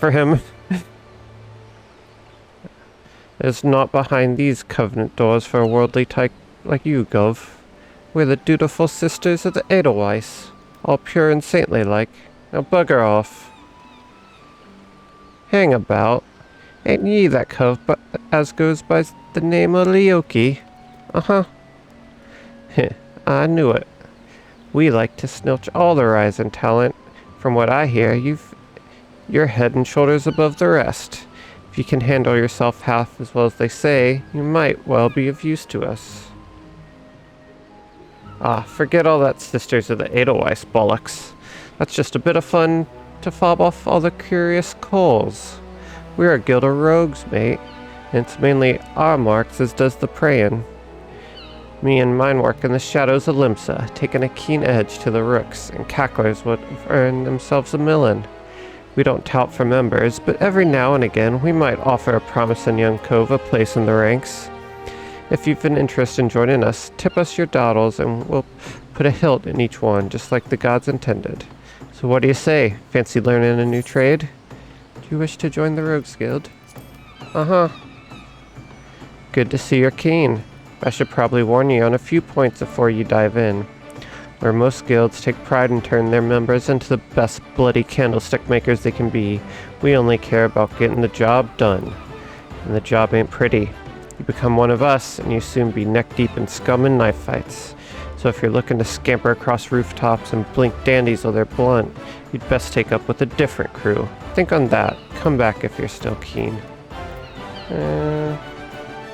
for him. It's not behind these covenant doors for a worldly tyke like you, Gov. We're the dutiful sisters of the Edelweiss, all pure and saintly like. Now bugger off. Hang about. Ain't ye that cove but as goes by the name of Leoki? Uh-huh. Heh, I knew it. We like to snilch all the rising talent. From what I hear, you're head and shoulders above the rest. If you can handle yourself half as well as they say, you might well be of use to us. Ah, forget all that Sisters of the Edelweiss bollocks. That's just a bit of fun to fob off all the curious coals. We're a guild of rogues, mate, and it's mainly our marks as does the preying. Me and mine work in the shadows of Limsa, taking a keen edge to the rooks, and cacklers would earn themselves a millin. We don't tout for members, but every now and again we might offer a promising young cove a place in the ranks. If you've an interest in joining us, tip us your dawdles and we'll put a hilt in each one, just like the gods intended. So what do you say? Fancy learning a new trade? Do you wish to join the Rogues Guild? Uh-huh. Good to see you're keen. I should probably warn you on a few points before you dive in. Where most guilds take pride in turning their members into the best bloody candlestick makers they can be, we only care about getting the job done. And the job ain't pretty. You become one of us, and you soon be neck-deep in scum and knife fights. So if you're looking to scamper across rooftops and blink dandies while they're blunt, you'd best take up with a different crew. Think on that. Come back if you're still keen.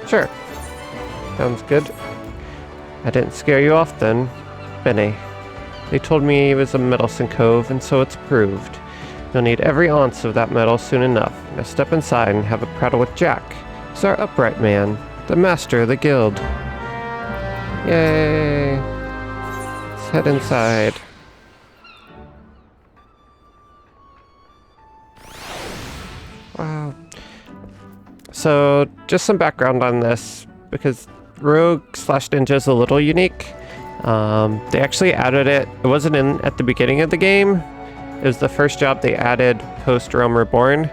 Sure. Sounds good. I didn't scare you off then. Bene. They told me he was a meddlesome cove, and so it's proved. You'll need every ounce of that metal soon enough. Now step inside and have a prattle with Jack. He's our upright man, the master of the guild. Yay! Let's head inside. Wow. So, just some background on this, because Rogue/Ninja is a little unique. They actually added it. It wasn't in at the beginning of the game. It was the first job they added post Realm Reborn,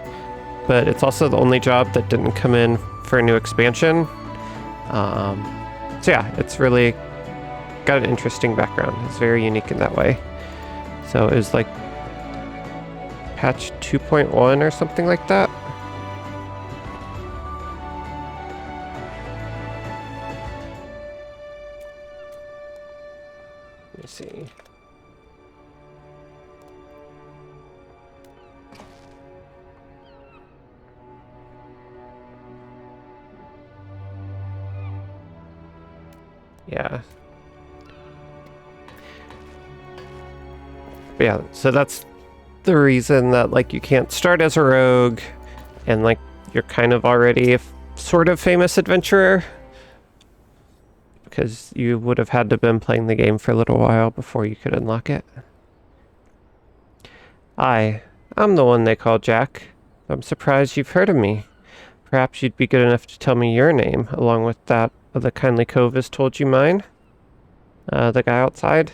but it's also the only job that didn't come in for a new expansion. So yeah, it's really got an interesting background. It's very unique in that way. So it was like patch 2.1 or something like that. Let me see. Yeah. But yeah, so that's the reason that, like, you can't start as a rogue and, like, you're kind of already a sort of famous adventurer, because you would have had to have been playing the game for a little while before you could unlock it. I'm the one they call Jack. I'm surprised you've heard of me. Perhaps you'd be good enough to tell me your name, along with that of the kindly cove has told you mine? The guy outside?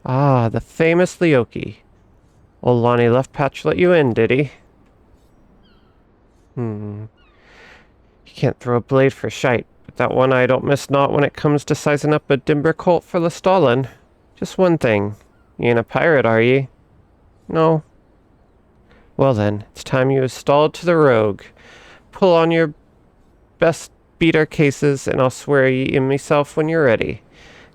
Ah, the famous Leoki. Old Lonnie Leftpatch let you in, did he? You can't throw a blade for shite, but that one eye don't miss naught when it comes to sizing up a Dimber colt for Lestalin. Just one thing. You ain't a pirate, are ye? No. Well then, it's time you was stalled to the rogue. Pull on your best beater cases, and I'll swear ye in myself when you're ready.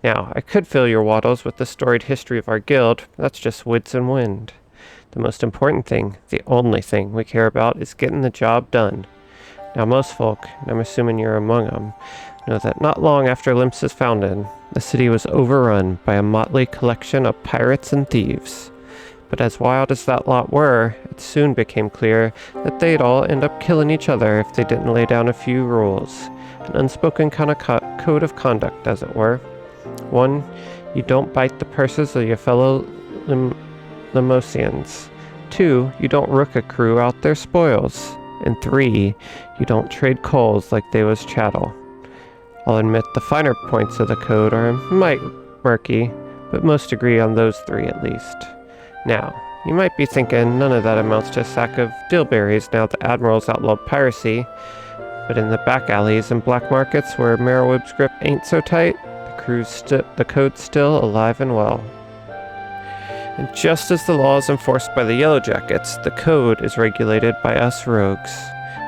Now, I could fill your waddles with the storied history of our guild, but that's just woods and wind. The most important thing, the only thing we care about, is getting the job done. Now, most folk, and I'm assuming you're among them, know that not long after Limsa's founding, the city was overrun by a motley collection of pirates and thieves. But as wild as that lot were, it soon became clear that they'd all end up killing each other if they didn't lay down a few rules. An unspoken kind of code of conduct, as it were. 1, you don't bite the purses of your fellow Limosians. 2, you don't rook a crew out their spoils. And 3, you don't trade coals like they was chattel. I'll admit the finer points of the code are a mite murky, but most agree on those 3 at least. Now, You might be thinking none of that amounts to a sack of dillberries now the Admiral's outlawed piracy, but in the back alleys and black markets where Merowib's grip ain't so tight, the code's still alive and well. And just as the law is enforced by the Yellow Jackets, the code is regulated by us rogues.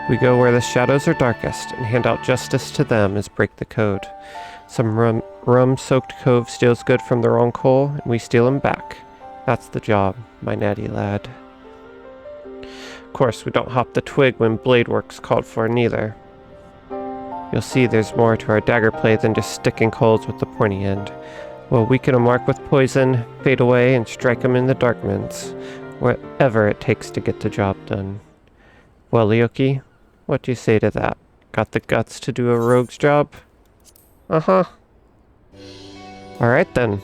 We go where the shadows are darkest and hand out justice to them as break the code. Some rum-soaked cove steals good from the wrong coal, and we steal him back. That's the job, my natty lad. Of course, we don't hop the twig when blade work's called for neither. You'll see there's more to our dagger play than just sticking coals with the pointy end. We'll weaken a mark with poison, fade away, and strike him in the darkments, whatever it takes to get the job done. Well, Leoki, what do you say to that? Got the guts to do a rogue's job? Uh-huh. Alright then.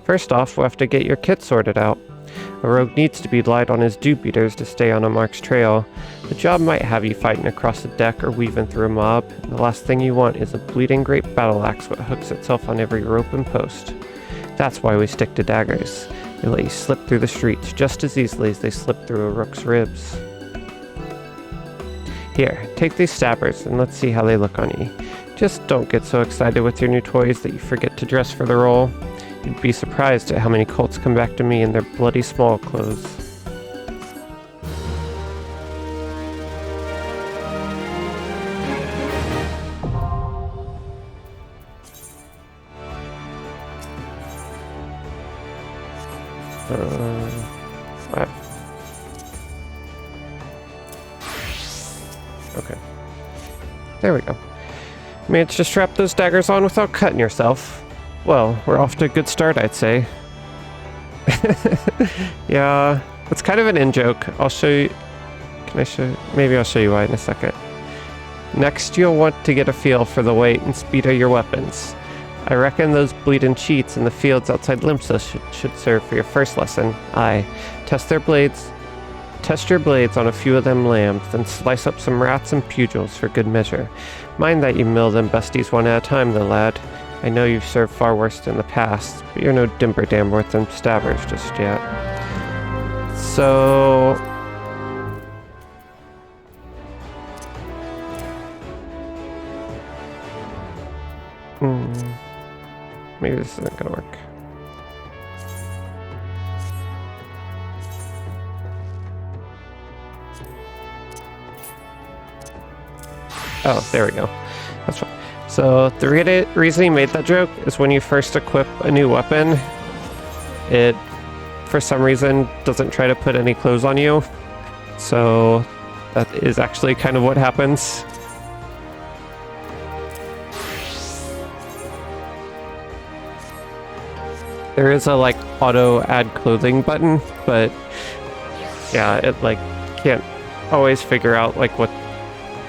First off, we'll have to get your kit sorted out. A rogue needs to be light on his dew-beaters to stay on a mark's trail. The job might have you fighting across the deck or weaving through a mob. The last thing you want is a bleeding great battle axe that hooks itself on every rope and post. That's why we stick to daggers. They let you slip through the streets just as easily as they slip through a rook's ribs. Here, take these stabbers and let's see how they look on you. Just don't get so excited with your new toys that you forget to dress for the role. You'd be surprised at how many cults come back to me in their bloody small clothes. What? Okay. There we go. Managed to strap those daggers on without cutting yourself. Well, we're off to a good start, I'd say. Yeah, it's kind of an in-joke. I'll show you... Can I show... Maybe I'll show you why in a second. Next, you'll want to get a feel for the weight and speed of your weapons. I reckon those bleeding cheats in the fields outside Limsa should serve for your first lesson. Aye, test your blades on a few of them lambs, then slice up some rats and pugils for good measure. Mind that you mill them besties one at a time, though, lad. I know you've served far worse in the past, but you're no dimber-dam worth them stabbers just yet. So... Maybe this isn't gonna work. Oh, there we go. That's fine. So the reason he made that joke is when you first equip a new weapon, it, for some reason, doesn't try to put any clothes on you. So that is actually kind of what happens. There is a, like, auto add clothing button, but yeah, it, like, can't always figure out, like, what...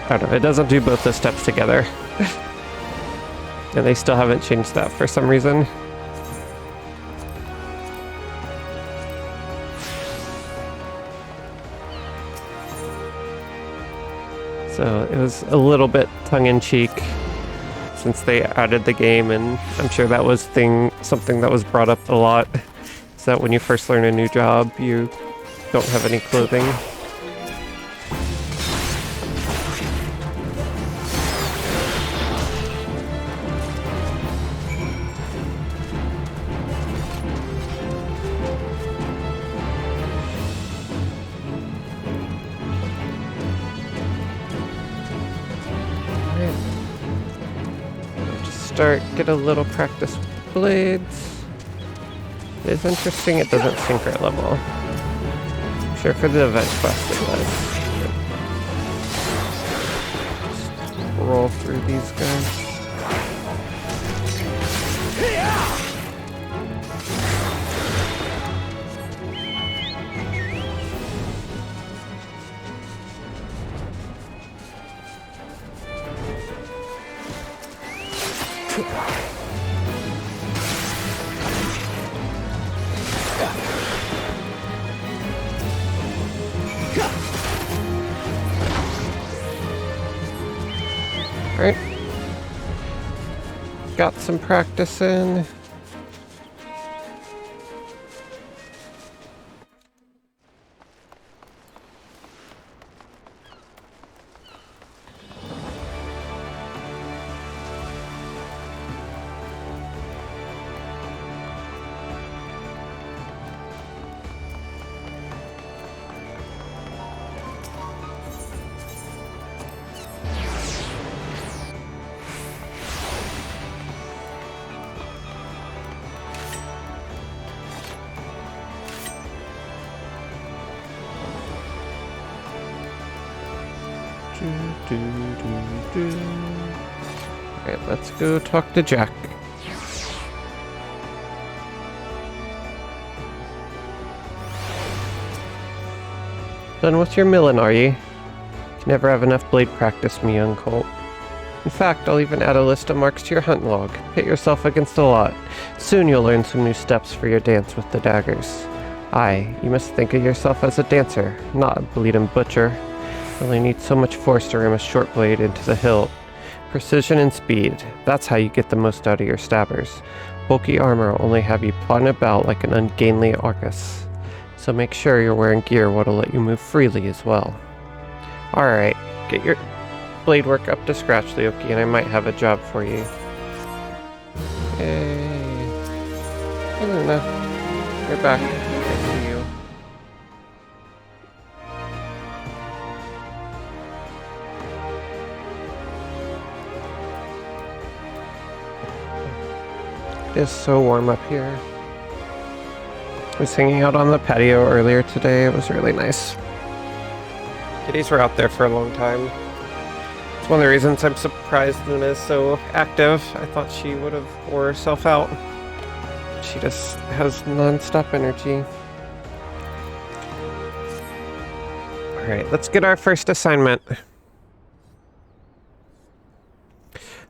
I don't know, it doesn't do both the steps together. And they still haven't changed that for some reason. So it was a little bit tongue-in-cheek since they added the game, and I'm sure that was something that was brought up a lot, is that when you first learn a new job, you don't have any clothing. Get a little practice with blades. It is interesting it doesn't sync our level. I'm sure for the event quest it was. Just roll through these guys. Alright. Got some practice in. Alright, let's go talk to Jack. Done with your milling, are ye? You can never have enough blade practice, me young colt. In fact, I'll even add a list of marks to your hunt log. Pit yourself against the lot. Soon you'll learn some new steps for your dance with the daggers. Aye, you must think of yourself as a dancer, not a bleeding butcher. You only need so much force to ram a short blade into the hilt. Precision and speed, that's how you get the most out of your stabbers. Bulky armor will only have you plodding about like an ungainly Arcus. So make sure you're wearing gear what'll let you move freely as well. Alright, get your blade work up to scratch, Leoki, and I might have a job for you. Hey. Hey, Luna. You're back. I see you. It is so warm up here. I was hanging out on the patio earlier today. It was really nice. Kitties were out there for a long time. It's one of the reasons I'm surprised Luna is so active. I thought she would have wore herself out. She just has non-stop energy. Alright, let's get our first assignment.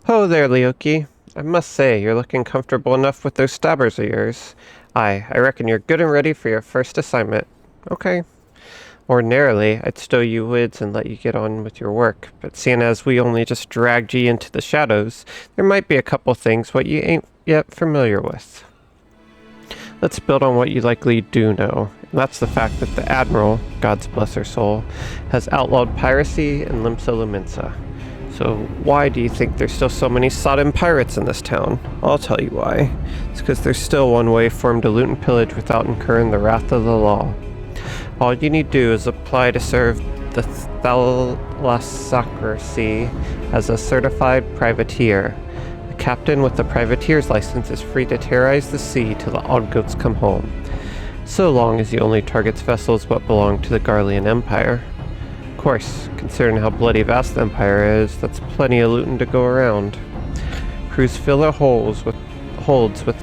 Ho there, Leoki. I must say, you're looking comfortable enough with those stabbers of yours. Aye, I reckon you're good and ready for your first assignment. Okay. Ordinarily, I'd stow you woods and let you get on with your work, but seeing as we only just dragged ye into the shadows, there might be a couple things what you ain't yet familiar with. Let's build on what you likely do know, and that's the fact that the Admiral, God's bless her soul, has outlawed piracy in Limsa Lumensa. So why do you think there's still so many sodden pirates in this town? I'll tell you why. It's because there's still one way for them to loot and pillage without incurring the wrath of the law. All you need to do is apply to serve the Thalassocracy as a certified privateer. The captain with the privateer's license is free to terrorize the sea till the odd goats come home, so long as he only targets vessels what belong to the Garlean Empire. Of course, considering how bloody vast the Empire is, that's plenty of looting to go around. Crews fill their holds with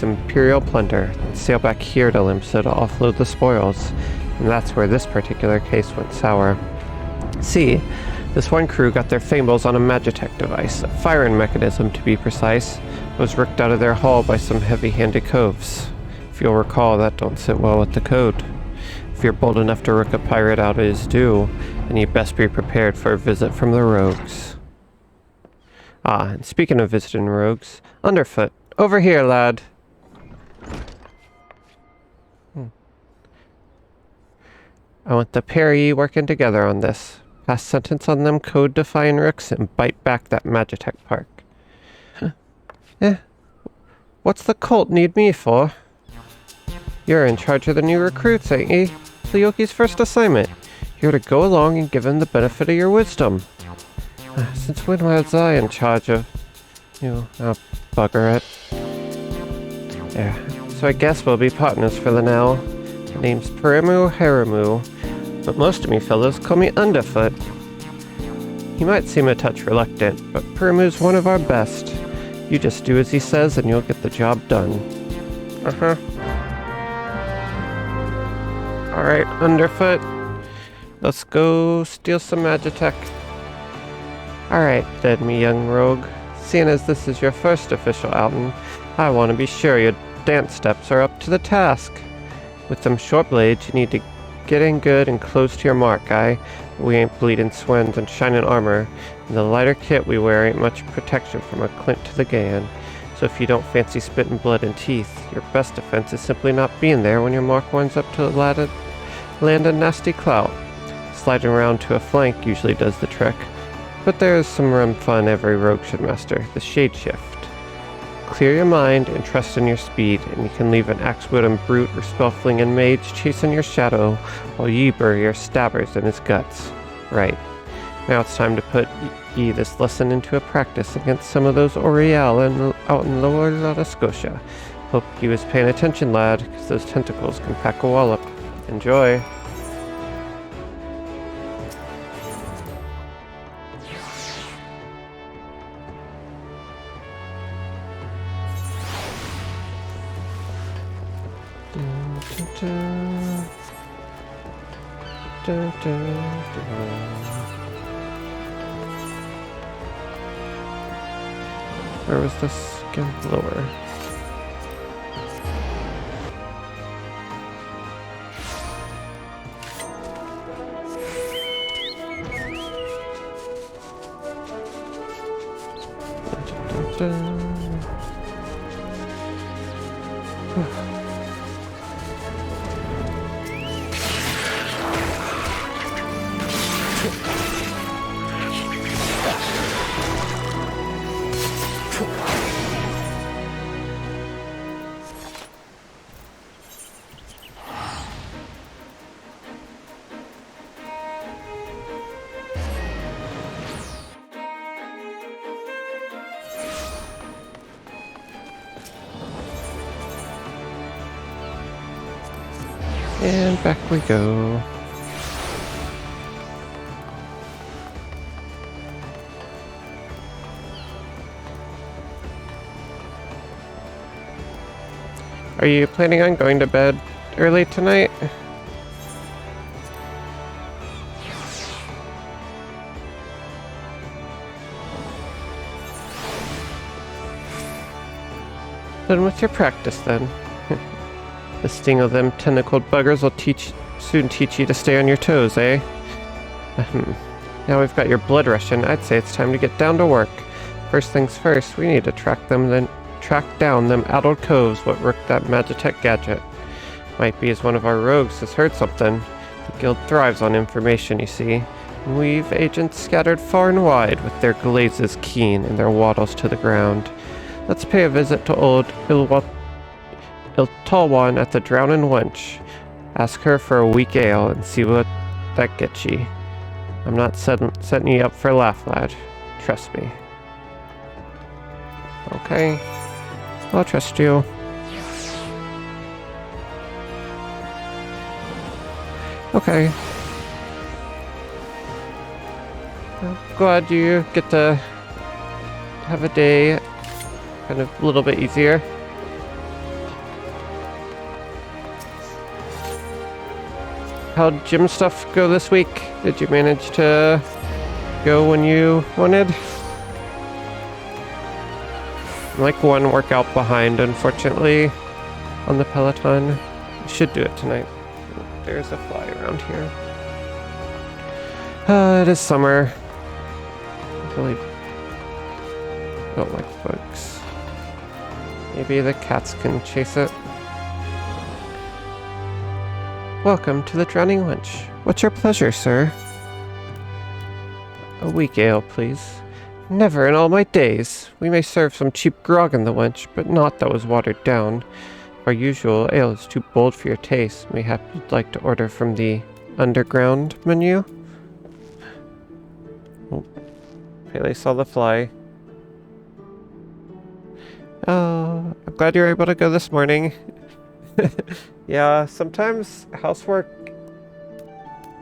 Imperial plunder and sail back here to Limsa to offload the spoils. And that's where this particular case went sour. See, this one crew got their fables on a Magitech device, a firing mechanism to be precise, was ripped out of their hull by some heavy-handed coves. If you'll recall, that don't sit well with the code. If you're bold enough to rook a pirate out of his due, then you best be prepared for a visit from the rogues. Ah, and speaking of visiting rogues, Underfoot, over here, lad. I want the pair of ye working together on this. Pass sentence on them code-defying rooks and bite back that Magitech park. What's the cult need me for? You're in charge of the new recruits, ain't ye? Leoki's first assignment. You're to go along and give him the benefit of your wisdom. Since when was I in charge of... bugger it. Yeah, so I guess we'll be partners for the now. My name's Perimu Haramu, but most of me fellows call me Underfoot. He might seem a touch reluctant, but Perimu's one of our best. You just do as he says and you'll get the job done. Alright, Underfoot. Let's go steal some Magitech. Alright then, me young rogue. Seeing as this is your first official outing, I want to be sure your dance steps are up to the task. With them short blades, you need to get in good and close to your mark, guy. We ain't bleeding swins and shining armor, and the lighter kit we wear ain't much protection from a clint to the gan. So if you don't fancy spitting blood and teeth, your best defense is simply not being there when your mark winds up to land a nasty clout. Sliding around to a flank usually does the trick, but there is some rum fun every rogue should master, the shade shift. Clear your mind and trust in your speed, and you can leave an axe-wielding brute or spell-flinging mage chasing your shadow while ye bury your stabbers in his guts. Right. Now it's time to put ye this lesson into a practice against some of those Oriel out in Lower Nova Scotia. Hope you was paying attention, lad, because those tentacles can pack a wallop. Enjoy! Where was this again? Lower. And back we go. Are you planning on going to bed early tonight? Done with your practice then. The sting of them tentacled buggers will soon teach you to stay on your toes, eh? Now we've got your blood rushing, I'd say it's time to get down to work. First things first, we need to track down them addled coves what worked that Magitech gadget. Might be as one of our rogues has heard something. The guild thrives on information, you see. And we've agents scattered far and wide with their glazes keen and their wattles to the ground. Let's pay a visit to old Iltalwan at the Drownin' Wench. Ask her for a weak ale and see what that gets ye. I'm not setting you up for a laugh, lad. Trust me. Okay. I'll trust you. Okay. I'm glad you get to have a day kind of a little bit easier. How'd gym stuff go this week? Did you manage to go when you wanted? I'm like one workout behind, unfortunately, on the Peloton. I should do it tonight. There's a fly around here. It is summer. I really don't like bugs. Maybe the cats can chase it. Welcome to the Drowning Wench. What's your pleasure, sir? A weak ale, please. Never in all my days. We may serve some cheap grog in the wench, but not that was watered down. Our usual ale is too bold for your taste. Mayhap you'd like to order from the underground menu? Oh, Pele saw the fly. Oh, I'm glad you were able to go this morning. Yeah, sometimes housework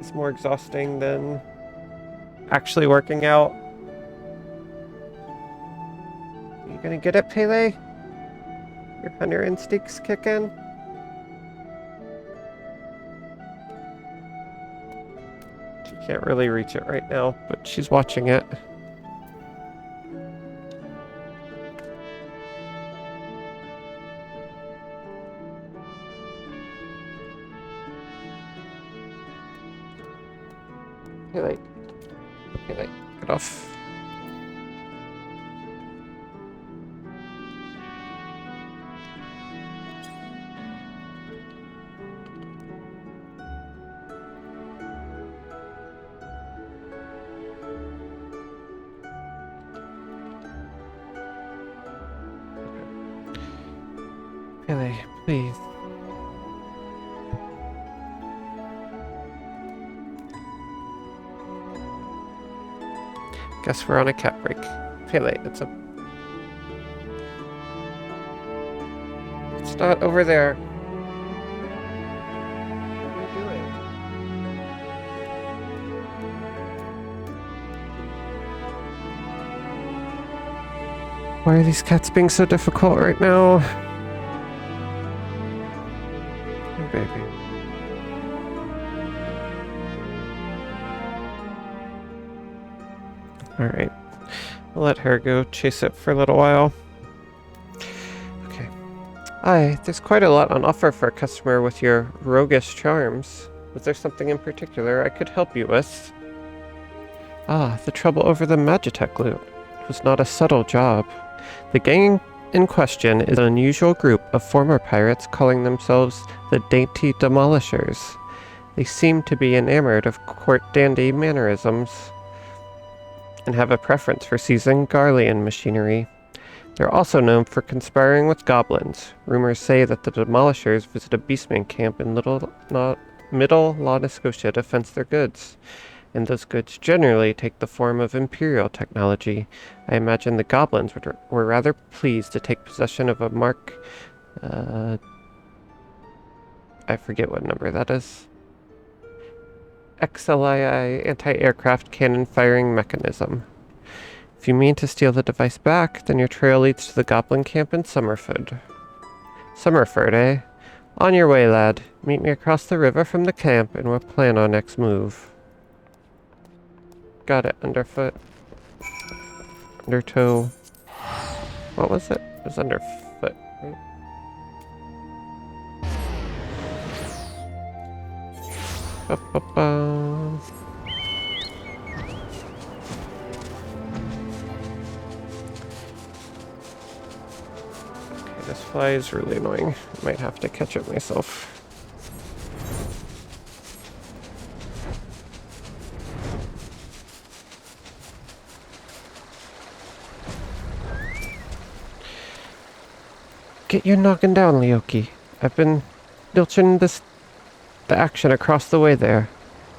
is more exhausting than actually working out. You gonna get it, Pele? Your hunter instincts kick in? She can't really reach it right now, but she's watching it. Pele, get off. Pele, please. Guess we're on a cat break. Pele, it's not over there. What are you doing? Why are these cats being so difficult right now? baby. Alright. I'll let her go chase it for a little while. Okay. Aye, there's quite a lot on offer for a customer with your roguish charms. Was there something in particular I could help you with? Ah, the trouble over the Magitech loot. It was not a subtle job. The gang in question is an unusual group of former pirates calling themselves the Dainty Demolishers. They seem to be enamored of court dandy mannerisms and have a preference for seizing Garlean machinery. They're also known for conspiring with goblins. Rumors say that the Demolishers visit a beastman camp in Middle Nova Scotia to fence their goods, and those goods generally take the form of Imperial technology. I imagine the goblins were rather pleased to take possession of a Mark... I forget what number that is. XLII anti-aircraft cannon firing mechanism. If you mean to steal the device back, then your trail leads to the goblin camp in Summerford. Summerford, eh? On your way, lad. Meet me across the river from the camp, and we'll plan our next move. Got it, underfoot. Undertow. What was it? It was underfoot, right? Ba-ba-ba. Okay, this fly is really annoying. I might have to catch it myself. Get your noggin down, Leoki. I've been filching the action across the way there.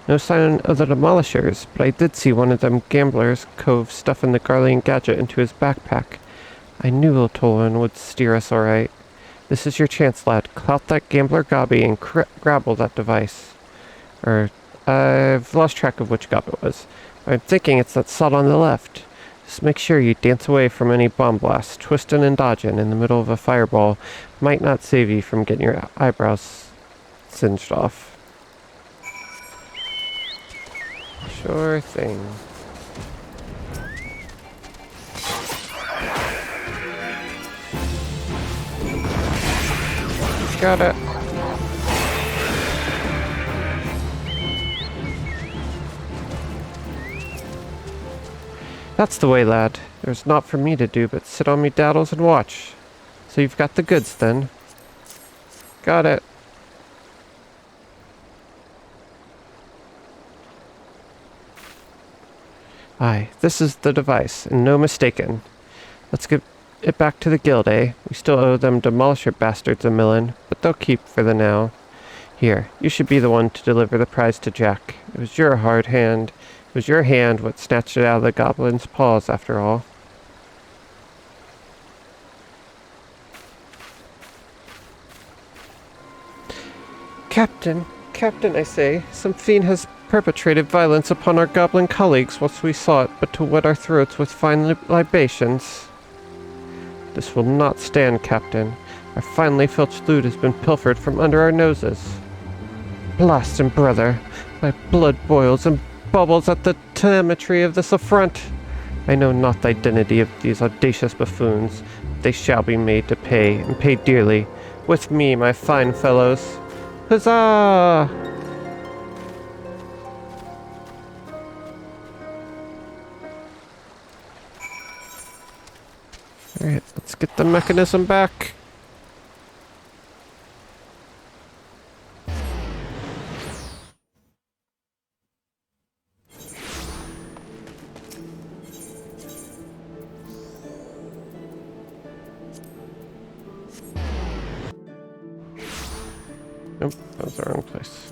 No sign of the Demolishers, but I did see one of them gamblers cove stuffing the Garlean gadget into his backpack. I knew Lotolin would steer us all right. This is your chance, lad. Clout that gambler Gobby and grabble that device. I've lost track of which gob it was. I'm thinking it's that sod on the left. Just make sure you dance away from any bomb blasts. Twisting and dodging in the middle of a fireball might not save you from getting your eyebrows singed off. Sure thing. Got it. That's the way, lad. There's naught for me to do but sit on me daddles and watch. So you've got the goods, then? Got it. Aye, this is the device, and no mistaken. Let's get it back to the guild, eh? We still owe them Demolisher bastards a million, but they'll keep for the now. Here, you should be the one to deliver the prize to Jack. It was your hard hand. It was your hand what snatched it out of the goblin's paws, after all. Captain, I say, some fiend has perpetrated violence upon our goblin colleagues whilst we sought but to wet our throats with fine libations. This will not stand, Captain. Our finely filched loot has been pilfered from under our noses. Blast and brother, my blood boils and bubbles at the telemetry of this affront. I know not the identity of these audacious buffoons. They shall be made to pay, and pay dearly. With me, my fine fellows. Huzzah! Alright, let's get the mechanism back. Nope, that was the wrong place.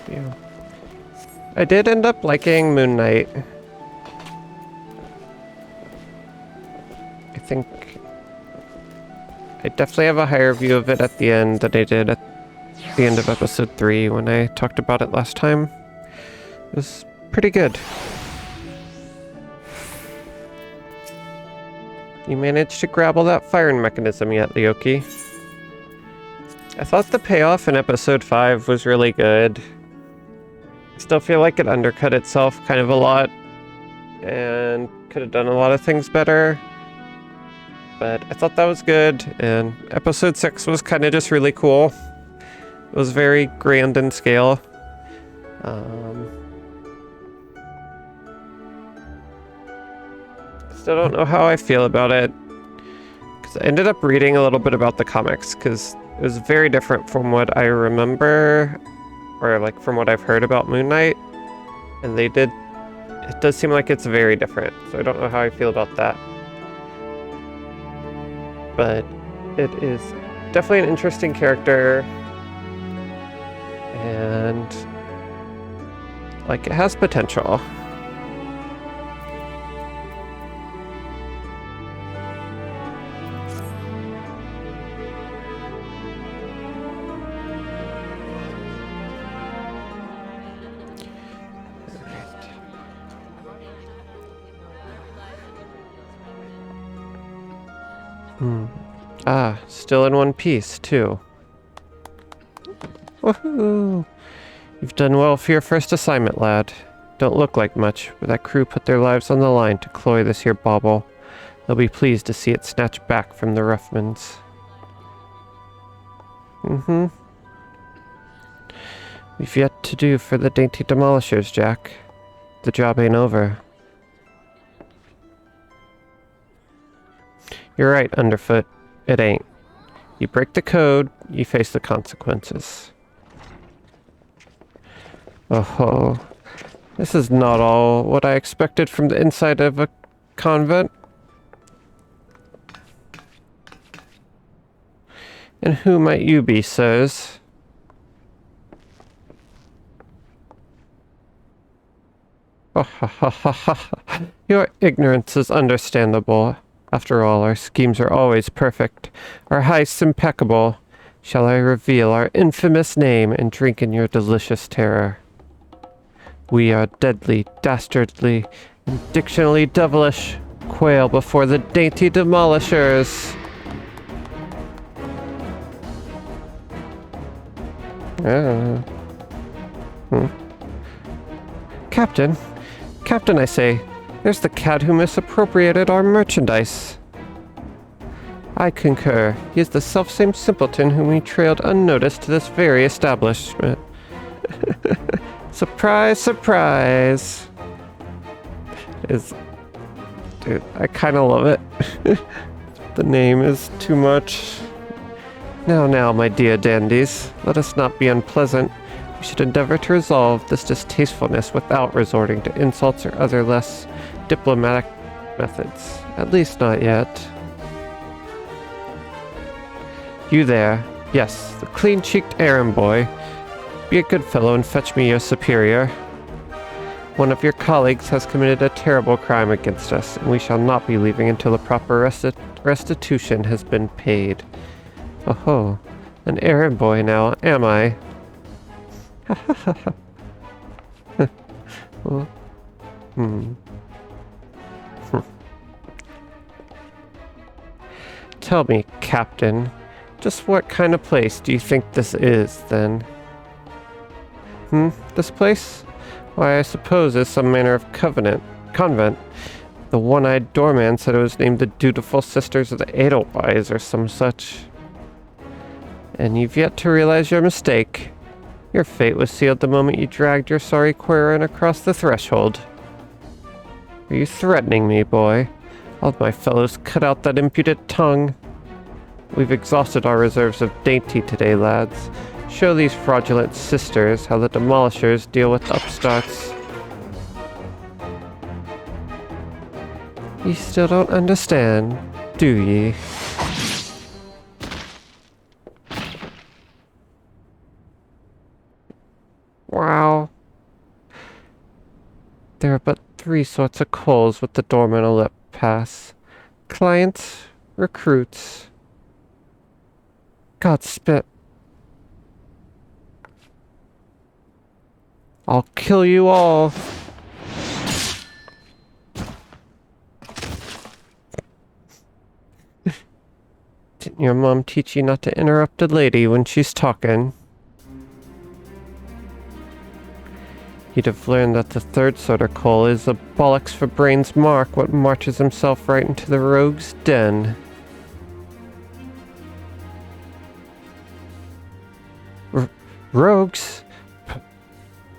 Yeah. I did end up liking Moon Knight. I think I definitely have a higher view of it at the end than I did at the end of episode 3 when I talked about it last time. It was pretty good. You managed to grab all that firing mechanism yet, Leoki? I thought the payoff in episode 5 was really good. I still feel like it undercut itself kind of a lot and could have done a lot of things better. But I thought that was good, and episode 6 was kind of just really cool. It was very grand in scale. Still don't know how I feel about it, because I ended up reading a little bit about the comics, because it was very different from what I remember, or like from what I've heard about Moon Knight, and it does seem like it's very different, so I don't know how I feel about that. But it is definitely an interesting character, and like it has potential. Still in one piece, too. Woohoo! You've done well for your first assignment, lad. Don't look like much, but that crew put their lives on the line to cloy this here bauble. They'll be pleased to see it snatched back from the Ruffmans. We've yet to do for the dainty demolishers, Jack. The job ain't over. You're right, Underfoot. It ain't. You break the code, you face the consequences. Oh, this is not all what I expected from the inside of a convent. And who might you be, sirs? Your ignorance is understandable. After all, our schemes are always perfect, our heists impeccable. Shall I reveal our infamous name and drink in your delicious terror? We are deadly, dastardly, and dictionally devilish. Quail before the dainty demolishers. Captain, I say. There's the cad who misappropriated our merchandise. I concur. He is the selfsame simpleton whom we trailed unnoticed to this very establishment. Surprise, surprise. Dude, I kind of love it. The name is too much. Now, my dear dandies, let us not be unpleasant. We should endeavor to resolve this distastefulness without resorting to insults or other less diplomatic methods. At least not yet. You there. Yes, the clean-cheeked errand boy. Be a good fellow and fetch me your superior. One of your colleagues has committed a terrible crime against us, and we shall not be leaving until the proper restitution has been paid. Oh, an errand boy now, am I? Well, Tell me, Captain, just what kind of place do you think this is, then? This place? Why, I suppose it's some manner of convent. The one-eyed doorman said it was named the Dutiful Sisters of the Edelweiss or some such. And you've yet to realize your mistake. Your fate was sealed the moment you dragged your sorry Quirin across the threshold. Are you threatening me, boy? All of my fellows cut out that impudent tongue. We've exhausted our reserves of dainty today, lads. Show these fraudulent sisters how the demolishers deal with upstarts. You still don't understand, do ye? Wow. There are but 3 sorts of calls with the doorman will let pass. Clients, recruits. God spit. I'll kill you all. your mom teach you not to interrupt a lady when she's talking? You'd have learned that the third sort of coal is a bollocks for brains mark what marches himself right into the rogue's den. Rogues?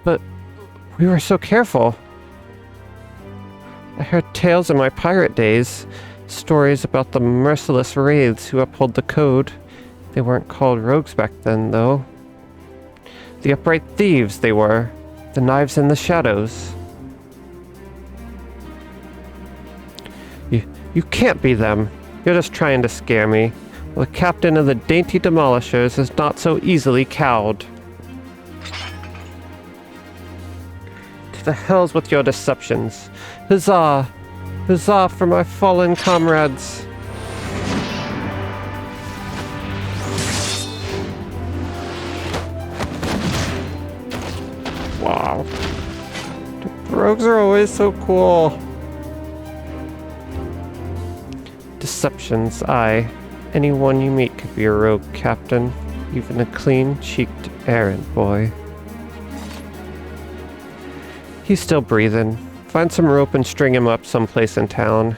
But we were so careful. I heard tales in my pirate days, stories about the merciless wraiths who uphold the code. They weren't called rogues back then, though. The upright thieves they were, the knives in the shadows. You can't be them. You're just trying to scare me. The captain of the dainty demolishers is not so easily cowed. To the hells with your deceptions. Huzzah! Huzzah for my fallen comrades! Wow. The rogues are always so cool. Deceptions, aye. Anyone you meet could be a rogue, Captain. Even a clean-cheeked errand boy. He's still breathing. Find some rope and string him up someplace in town.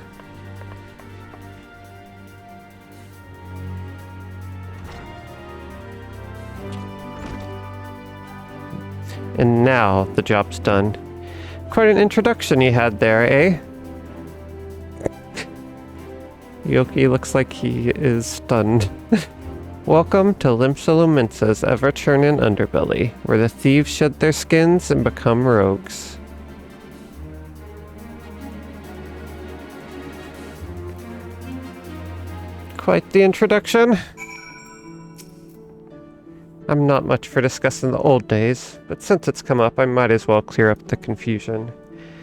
And now the job's done. Quite an introduction you had there, eh? Yoki looks like he is stunned. Welcome to Limsa-Lumensa's ever-churning underbelly, where the thieves shed their skins and become rogues. Quite the introduction. I'm not much for discussing the old days, but since it's come up, I might as well clear up the confusion.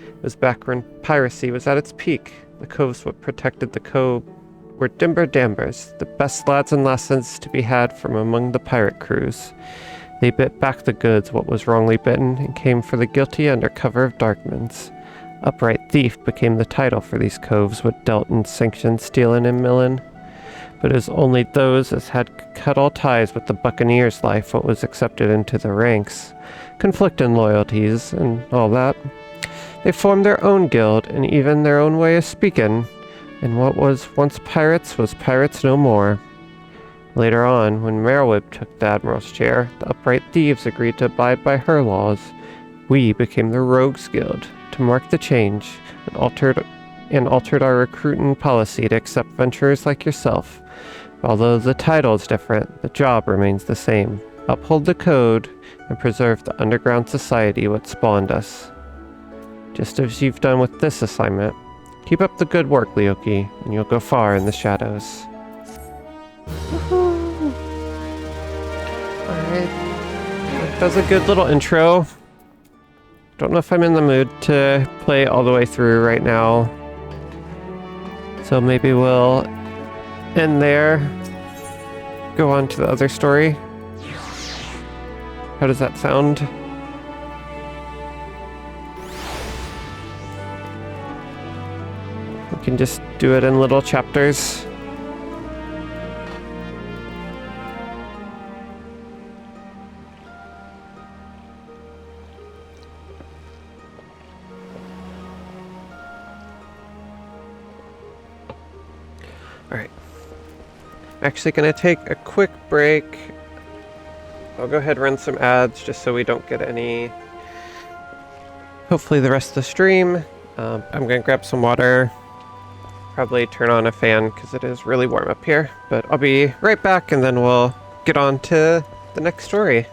It was back when piracy was at its peak. The coves what protected the cove were Dimber Dambers, the best lads and lassens to be had from among the pirate crews. They bit back the goods what was wrongly bitten, and came for the guilty under cover of darkmans. Upright thief became the title for these coves what dealt in sanctioned stealing and milling. But it was only those as had cut all ties with the buccaneer's life what was accepted into the ranks. Conflicting loyalties and all that. They formed their own guild and even their own way of speaking, and what was once pirates was pirates no more. Later on, when Merowib took the admiral's chair, the upright thieves agreed to abide by her laws. We became the Rogues Guild to mark the change, and altered our recruiting policy to accept venturers like yourself. Although the title is different, the job remains the same. Uphold the code and preserve the underground society what spawned us. Just as you've done with this assignment. Keep up the good work, Leoki, and you'll go far in the shadows. Woohoo! Alright. That was a good little intro. Don't know if I'm in the mood to play all the way through right now. So maybe we'll end there. Go on to the other story. How does that sound? We can just do it in little chapters. Alright. I'm actually going to take a quick break. I'll go ahead and run some ads just so we don't get any... Hopefully the rest of the stream. I'm going to grab some water. Probably turn on a fan because it is really warm up here. But I'll be right back and then we'll get on to the next story.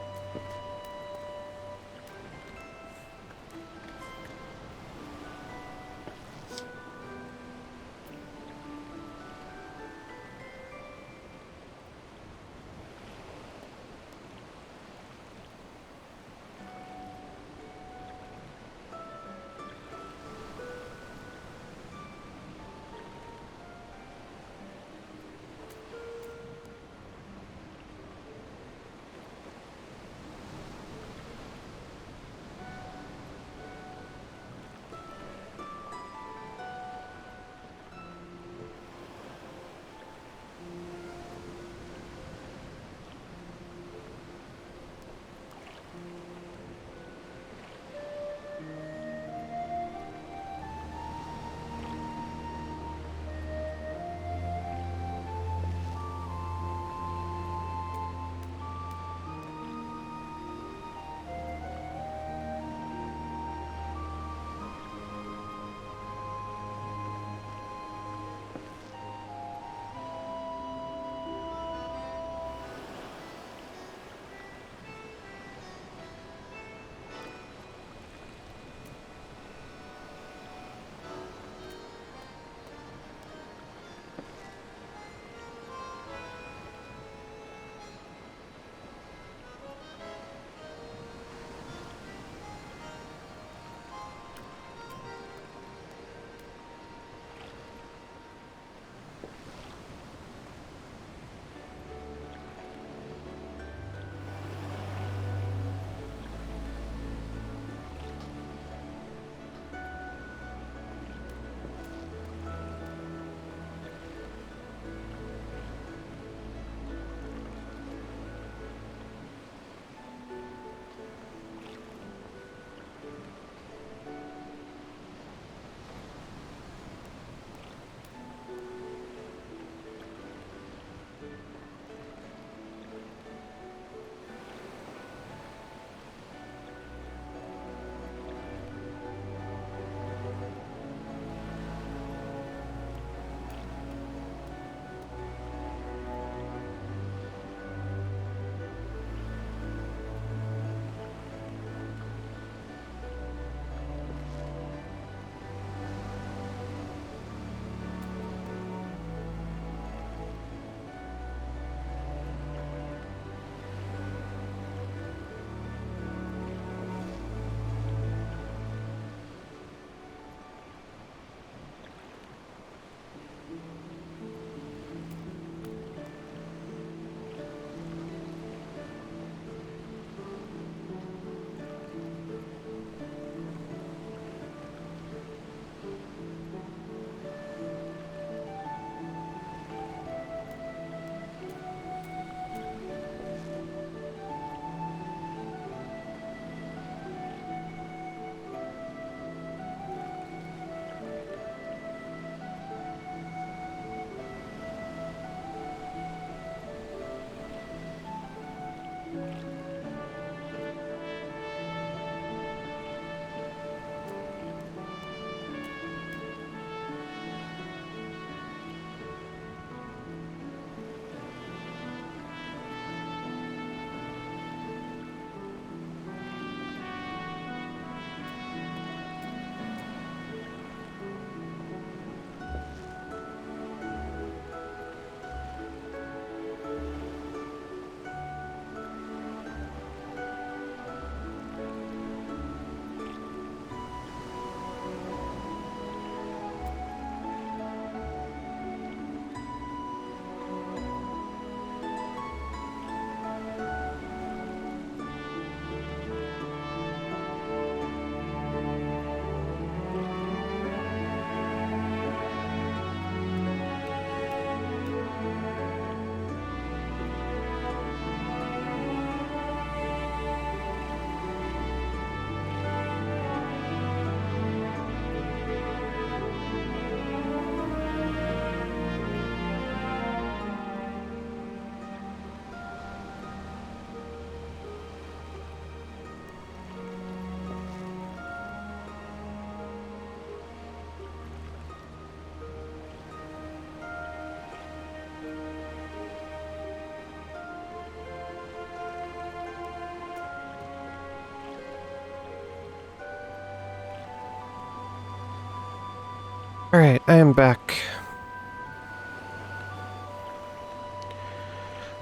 Alright, I am back.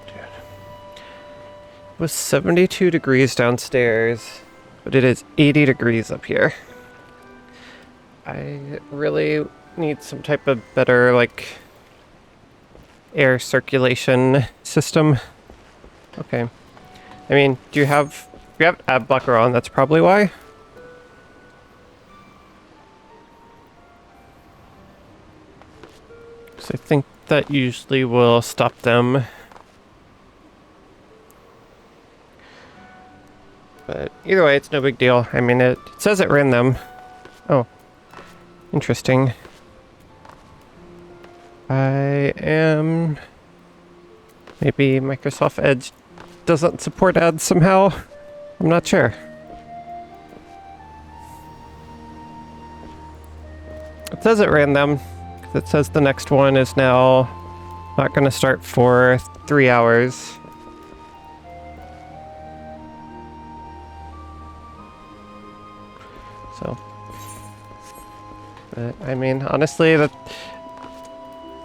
Dude. It was 72 degrees downstairs, but it is 80 degrees up here. I really need some type of better, like, air circulation system. Okay. I mean, if you have ad blocker on, that's probably why. So I think that usually will stop them. But either way, it's no big deal. I mean, it says it ran them. Oh. Interesting. Maybe Microsoft Edge doesn't support ads somehow. I'm not sure. It says it ran them. It says the next one is now not going to start for 3 hours. So, but, I mean, honestly, that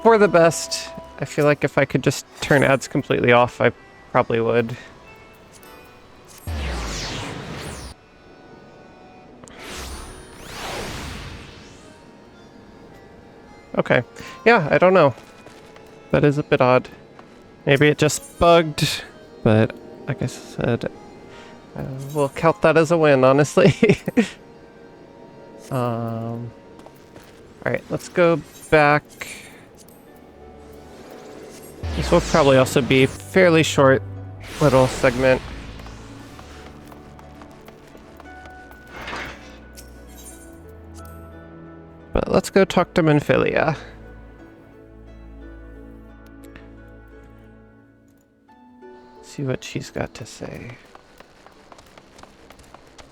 for the best. I feel like if I could just turn ads completely off, I probably would. Okay. Yeah, I don't know. That is a bit odd. Maybe it just bugged, but like I said, we'll count that as a win, honestly. Alright, let's go back. This will probably also be a fairly short little segment. But let's go talk to Minfilia. See what she's got to say.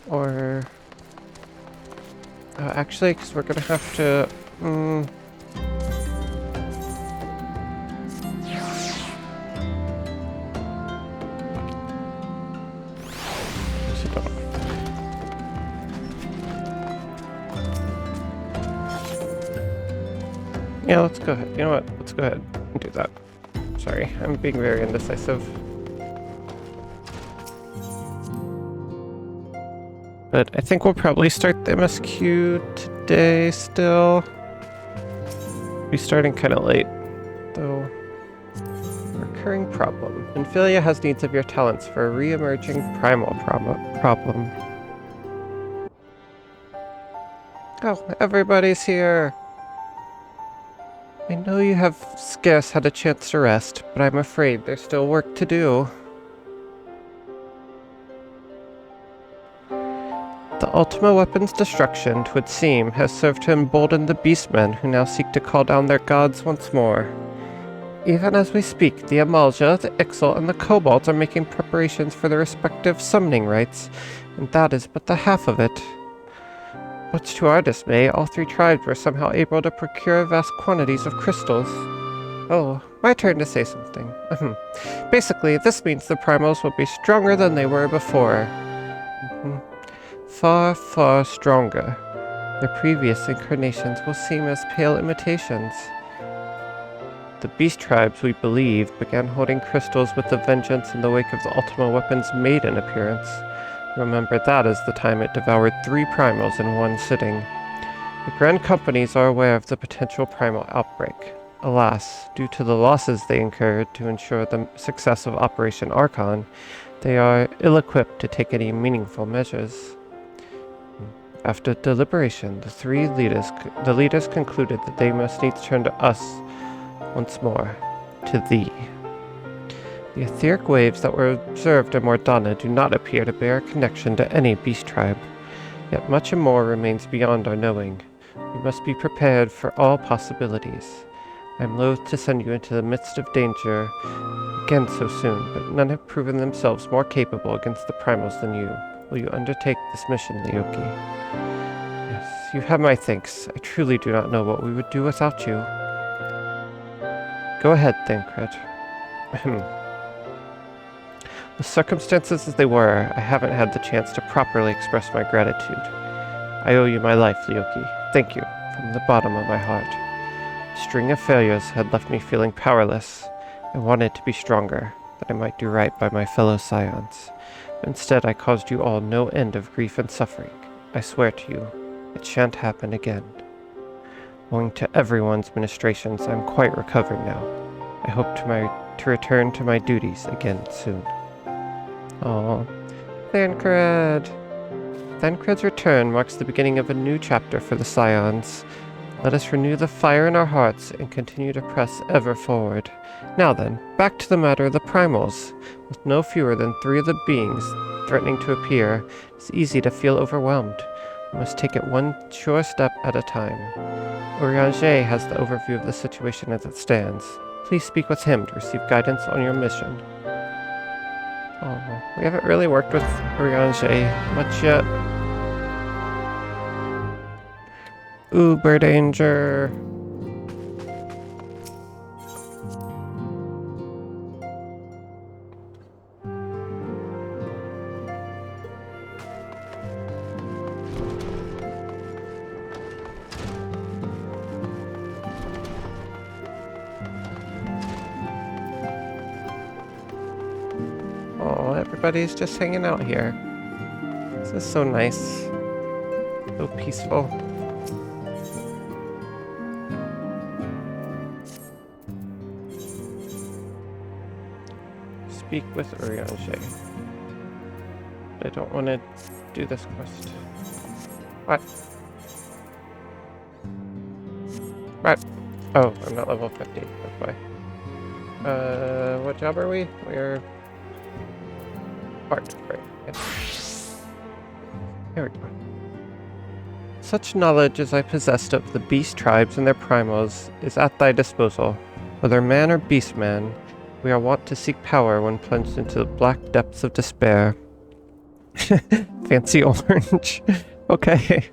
Or... actually, because we're gonna have to... Yeah, let's go ahead. You know what? Let's go ahead and do that. Sorry, I'm being very indecisive. But I think we'll probably start the MSQ today still. Be starting kind of late, though. Recurring problem. Minfilia has needs of your talents for a re-emerging primal problem. Oh, everybody's here! I know you have scarce had a chance to rest, but I'm afraid there's still work to do. The Ultima weapon's destruction, 'twould seem, has served to embolden the beastmen who now seek to call down their gods once more. Even as we speak, the Amalja, the Ixal, and the Kobolds are making preparations for their respective summoning rites, and that is but the half of it. Much to our dismay, all three tribes were somehow able to procure vast quantities of crystals. Oh, my turn to say something. Basically, this means the primals will be stronger than they were before. Far, far stronger. Their previous incarnations will seem as pale imitations. The beast tribes, we believe, began holding crystals with a vengeance in the wake of the Ultima weapon's maiden appearance. Remember, that is the time it devoured 3 primals in one sitting. The Grand Companies are aware of the potential primal outbreak. Alas, due to the losses they incurred to ensure the success of Operation Archon, they are ill-equipped to take any meaningful measures. After deliberation, the leaders concluded that they must needs turn to us once more, to thee. The etheric waves that were observed in Mordana do not appear to bear a connection to any beast tribe, yet much more remains beyond our knowing. We must be prepared for all possibilities. I am loath to send you into the midst of danger again so soon, but none have proven themselves more capable against the primals than you. Will you undertake this mission, Leoki? Yes, you have my thanks. I truly do not know what we would do without you. Go ahead, Thancred. The circumstances as they were, I haven't had the chance to properly express my gratitude. I owe you my life, Leoki. Thank you from the bottom of my heart. A string of failures had left me feeling powerless. I wanted to be stronger, that I might do right by my fellow scions. But instead I caused you all no end of grief and suffering. I swear to you, it shan't happen again. Owing to everyone's ministrations, I am quite recovered now. I hope to return to my duties again soon. Oh, Thancred. Thancred's return marks the beginning of a new chapter for the Scions. Let us renew the fire in our hearts and continue to press ever forward. Now then, back to the matter of the primals. With no fewer than 3 of the beings threatening to appear, it's easy to feel overwhelmed. We must take it one sure step at a time. Urianger has the overview of the situation as it stands. Please speak with him to receive guidance on your mission. Oh, we haven't really worked with Urianger much yet. Uber danger. Oh, everybody's just hanging out here. This is so nice. So peaceful. Speak with Urianger. I don't want to do this quest. What? What? Oh, I'm not level 50. That's why. What job are we? We're... Part, right. Yes. There we go. Such knowledge as I possessed of the beast tribes and their primals is at thy disposal. Whether man or beast man, we are wont to seek power when plunged into the black depths of despair. Fancy orange. Okay.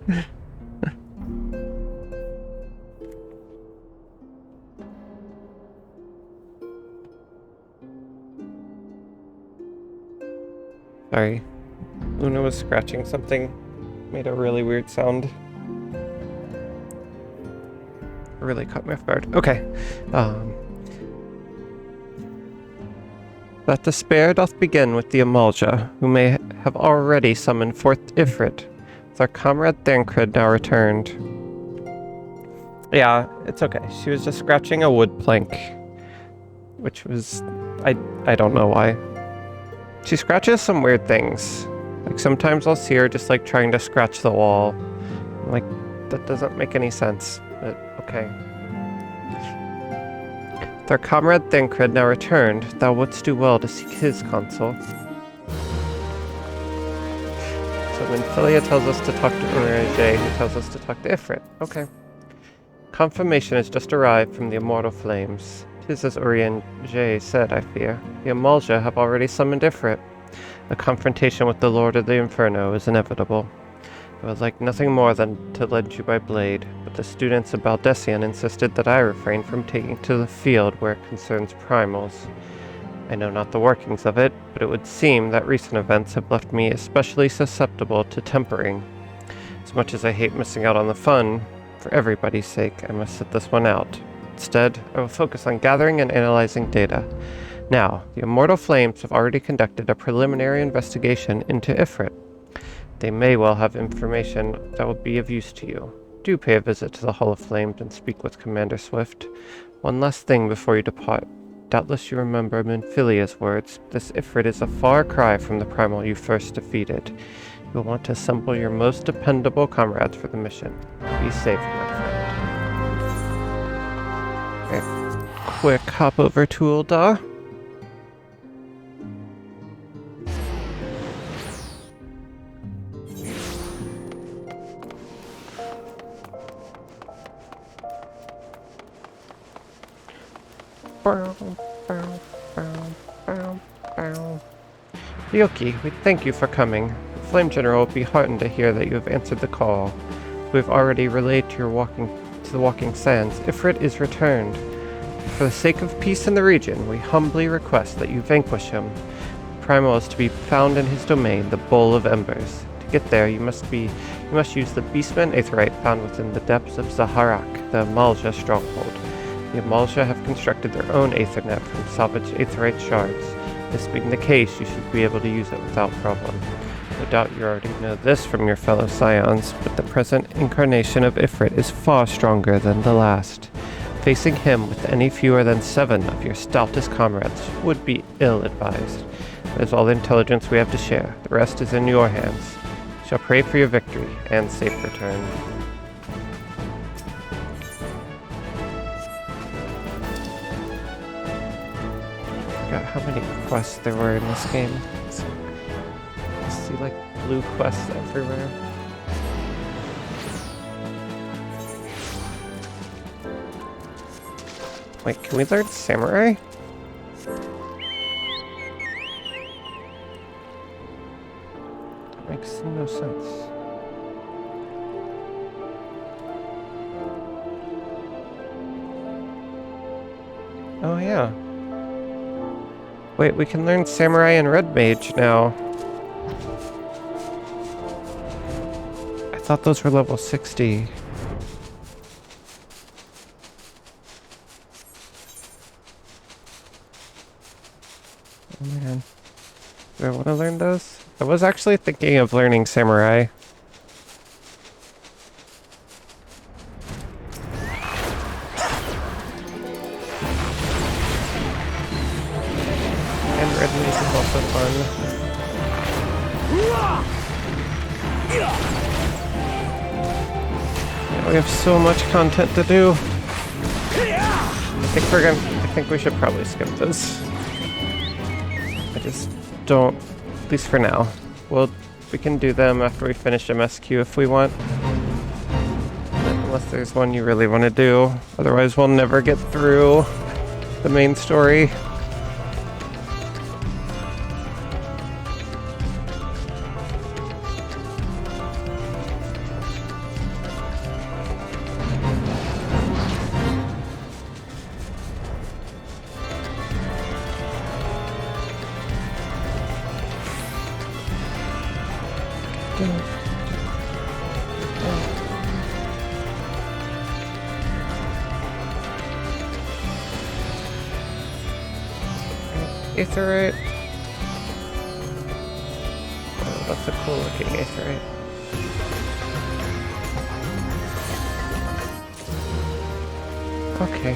Sorry. Luna was scratching something. Made a really weird sound. Really caught me off guard. Okay. That despair doth begin with the Amalja, who may have already summoned forth Ifrit, with our comrade Thancred now returned. Yeah, it's okay. She was just scratching a wood plank, which was... I don't know why. She scratches some weird things. Like, sometimes I'll see her just, like, trying to scratch the wall. I'm like, that doesn't make any sense, but okay. With our comrade Thancred now returned, thou wouldst do well to seek his counsel. So when Philia tells us to talk to Urianger, he tells us to talk to Ifrit. Okay. Confirmation has just arrived from the Immortal Flames. 'Tis as Urianger said, I fear. The Amalja have already summoned Ifrit. A confrontation with the Lord of the Inferno is inevitable. I would like nothing more than to lead you by blade, but the students of Baldessian insisted that I refrain from taking to the field where it concerns primals. I know not the workings of it, but it would seem that recent events have left me especially susceptible to tempering. As much as I hate missing out on the fun, for everybody's sake, I must sit this one out. Instead, I will focus on gathering and analyzing data. Now, the Immortal Flames have already conducted a preliminary investigation into Ifrit. They may well have information that will be of use to you. Do pay a visit to the Hall of Flames and speak with Commander Swift. One last thing before you depart. Doubtless you remember Minfilia's words. This Ifrit is a far cry from the primal you first defeated. You will want to assemble your most dependable comrades for the mission. Be safe, my friend. Okay. Quick hop over to Ulda. Yoki, we thank you for coming. The Flame General will be heartened to hear that you have answered the call. We have already relayed to the Walking Sands. Ifrit is returned. For the sake of peace in the region, we humbly request that you vanquish him. The primal is to be found in his domain, the Bowl of Embers. get there, you must use the Beastman Aetherite found within the depths of Zaharak, the Amalja stronghold. The Amalja have constructed their own Aethernet from salvaged Aetherite shards. This being the case, you should be able to use it without problem. No doubt you already know this from your fellow Scions, but the present incarnation of Ifrit is far stronger than the last. Facing him with any fewer than 7 of your stoutest comrades would be ill-advised. That is all the intelligence we have to share. The rest is in your hands. Shall pray for your victory and safe return. I forgot how many quests there were in this game. I see like blue quests everywhere. Wait, can we learn Samurai? That makes no sense. Oh yeah. Wait, we can learn Samurai and Red Mage now. I thought those were level 60. Oh man. Do I want to learn those? I was actually thinking of learning Samurai. And Red Mage is also fun. Yeah, we have so much content to do. I think we should probably skip this. I just don't, at least for now. We can do them after we finish MSQ if we want. Unless there's one you really want to do. Otherwise we'll never get through the main story. Aetherite. Oh, that's a cool looking Aetherite. Okay.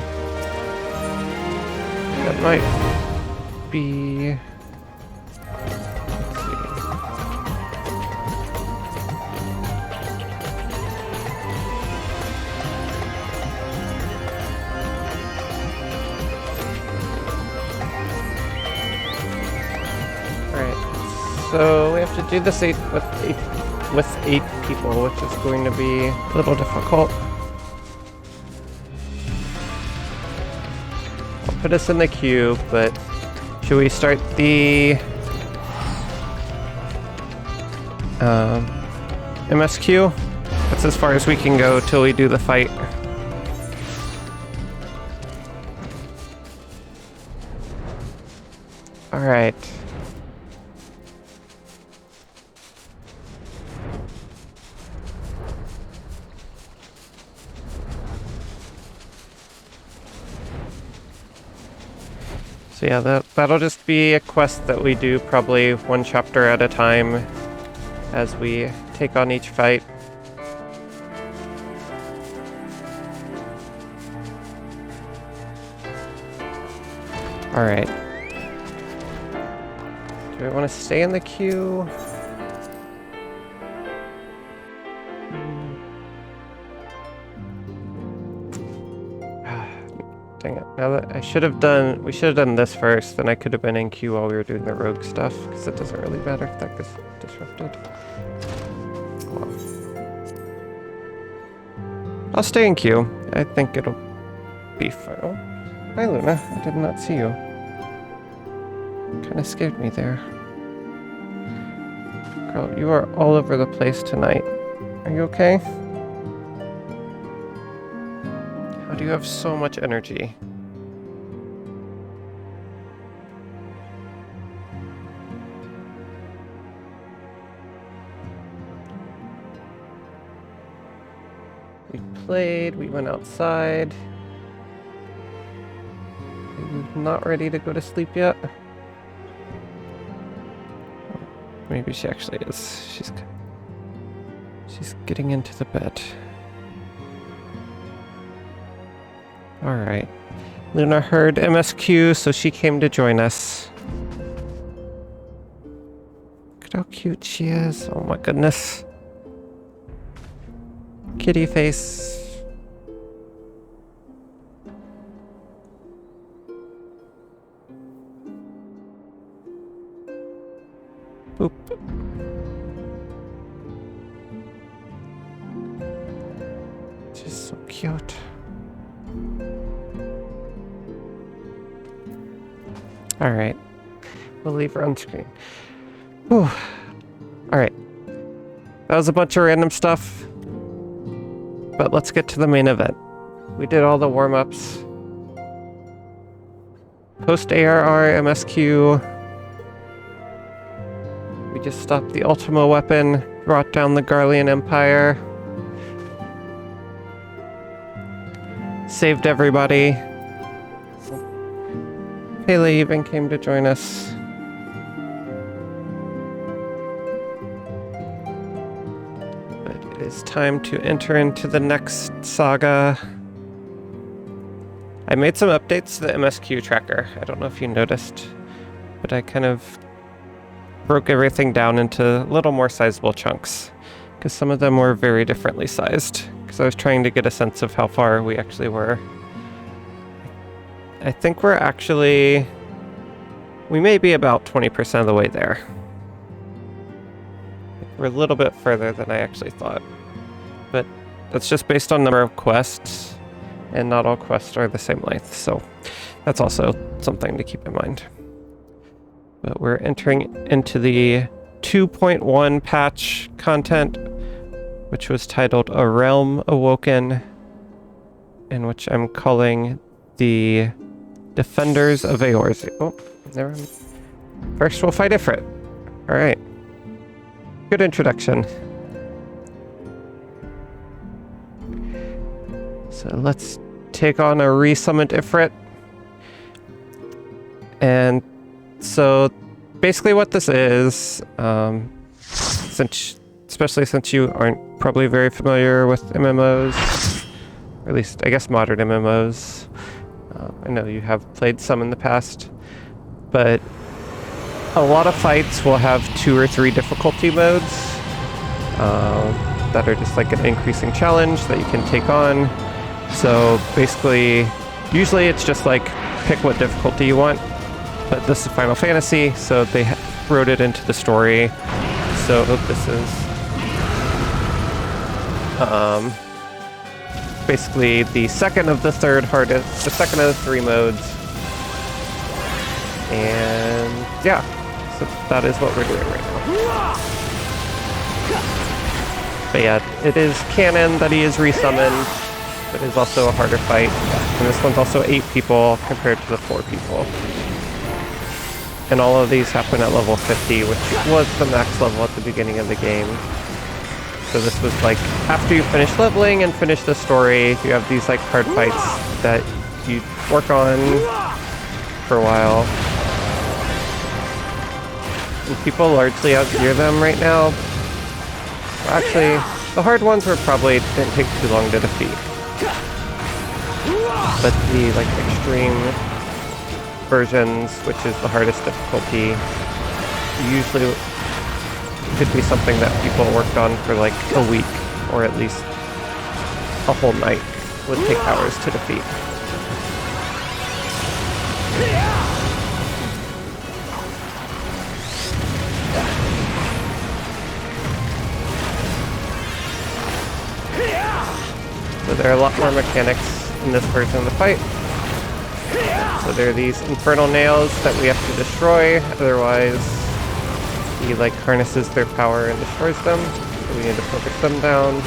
That might be... Let's see. So we have to do this with eight people, which is going to be a little difficult. I'll put us in the queue, but should we start the MSQ? That's as far as we can go till we do the fight. All right. So yeah, that'll just be a quest that we do probably one chapter at a time as we take on each fight. Alright. Do we want to stay in the queue? Dang it. Now that we should have done this first, then I could have been in queue while we were doing the rogue stuff, because it doesn't really matter if that gets disrupted. I'll stay in queue. I think it'll be fine. Oh, hi Luna. I did not see you. Kind of scared me there. Girl, you are all over the place tonight. Are you okay? How do you have so much energy? We played, we went outside. I'm not ready to go to sleep yet. Maybe she actually is. She's getting into the bed. Alright. Luna heard MSQ, so she came to join us. Look at how cute she is. Oh my goodness. Kitty face. Boop. She's so cute. Alright. We'll leave her on screen. Whew. Alright. That was a bunch of random stuff. But let's get to the main event. We did all the warm-ups. Post ARR MSQ. We just stopped the Ultima weapon, brought down the Garlean Empire. Saved everybody. Pele even came to join us. But it is time to enter into the next saga. I made some updates to the MSQ tracker. I don't know if you noticed, but I kind of broke everything down into a little more sizable chunks, because some of them were very differently sized, because I was trying to get a sense of how far we actually were. I think we may be about 20% of the way there. We're a little bit further than I actually thought, but that's just based on number of quests, and not all quests are the same length, so that's also something to keep in mind. But we're entering into the 2.1 patch content, which was titled A Realm Awoken, and which I'm calling the Defenders of Eorzea. Oh, never mind. First we'll fight Ifrit. Alright. Good introduction. So let's take on a resummoned Ifrit. And so basically what this is, especially since you aren't probably very familiar with MMOs, or at least I guess modern MMOs. I know you have played some in the past, but a lot of fights will have 2 or 3 difficulty modes that are just like an increasing challenge that you can take on. So basically, usually it's just like pick what difficulty you want, but this is Final Fantasy, so they wrote it into the story. So this is basically the second of the 3 hardest, the second of the 3 modes. And yeah, so that is what we're doing right now. But yeah, it is canon that he is resummoned, but it is also a harder fight. And this one's also 8 people compared to the 4 people. And all of these happen at level 50, which was the max level at the beginning of the game. So this was like, after you finish leveling and finish the story, you have these like hard fights that you work on for a while. And people largely outgear them right now. Well, actually, the hard ones probably didn't take too long to defeat. But the like extreme versions, which is the hardest difficulty, usually could be something that people worked on for like a week, or at least a whole night would take hours to defeat. So there are a lot more mechanics in this version of the fight. So there are these infernal nails that we have to destroy, otherwise he like harnesses their power and destroys them. So we need to focus them down.